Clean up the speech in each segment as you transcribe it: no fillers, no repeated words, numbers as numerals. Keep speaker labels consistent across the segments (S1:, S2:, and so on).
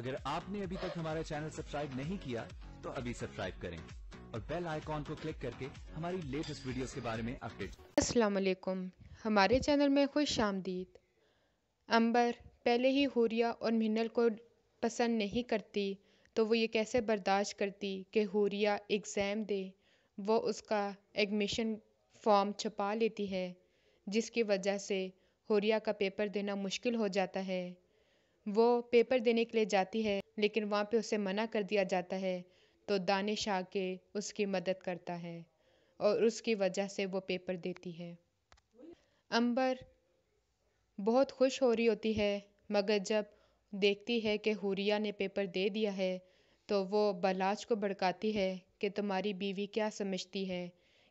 S1: अगर आपने अभी तक हमारा चैनल सब्सक्राइब नहीं किया तो अभी सब्सक्राइब करें और बेल आइकॉन को क्लिक करके हमारी लेटेस्ट वीडियोस के बारे में अपडेट।
S2: अस्सलाम वालेकुम, हमारे चैनल में खुश आमदीद। अंबर पहले ही हुरिया और मिन्नल को पसंद नहीं करती तो वो ये कैसे बर्दाश्त करती कि हुरिया एग्ज़ाम दे। वो उसका एडमिशन फॉर्म छपा लेती है जिसकी वजह से हुरिया का पेपर देना मुश्किल हो जाता है। वो पेपर देने के लिए जाती है लेकिन वहाँ पे उसे मना कर दिया जाता है तो दानिश आके उसकी मदद करता है और उसकी वजह से वो पेपर देती है। अंबर बहुत खुश हो रही होती है मगर जब देखती है कि हुरिया ने पेपर दे दिया है तो वो बलाच को भड़काती है कि तुम्हारी बीवी क्या समझती है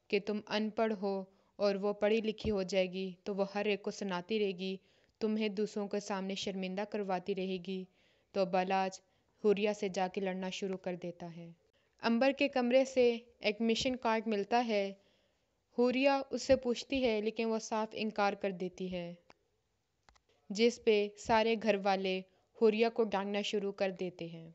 S2: कि तुम अनपढ़ हो और वो पढ़ी लिखी हो जाएगी तो वो हर एक को सुनाती रहेगी, तुम्हें दूसरों के सामने शर्मिंदा करवाती रहेगी। तो बलाच हुरिया से जाके लड़ना शुरू कर देता है। अंबर के कमरे से एडमिशन कार्ड मिलता है। हुरिया उससे पूछती है लेकिन वो साफ इनकार कर देती है जिस पे सारे घर वाले हुरिया को डांटना शुरू कर देते हैं।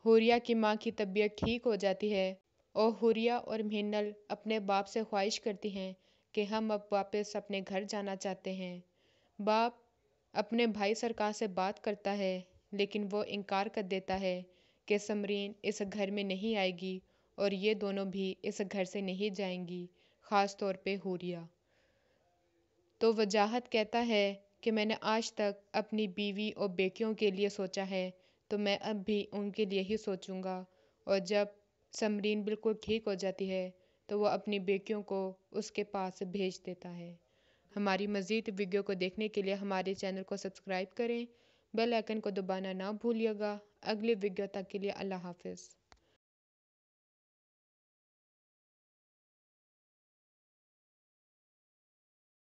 S2: हुरिया की माँ की तबीयत ठीक हो जाती है और हुरिया और मिन्नल अपने बाप से ख्वाहिश करती हैं कि हम अब वापस अपने घर जाना चाहते हैं। बाप अपने भाई सरकार से बात करता है लेकिन वो इनकार कर देता है कि समरीन इस घर में नहीं आएगी और ये दोनों भी इस घर से नहीं जाएंगी, ख़ास तौर पे हुरिया। तो वजाहत कहता है कि मैंने आज तक अपनी बीवी और बेटियों के लिए सोचा है तो मैं अब भी उनके लिए ही सोचूंगा। और जब समरीन बिल्कुल ठीक हो जाती है तो वो अपनी बेटियों को उसके पास भेज देता है। हमारी मज़ीद वीडियो को देखने के लिए हमारे चैनल को सब्सक्राइब करें, बेल आइकन को दबाना ना भूलिएगा। अगले वीडियो तक के लिए अल्लाह हाफ़िज़।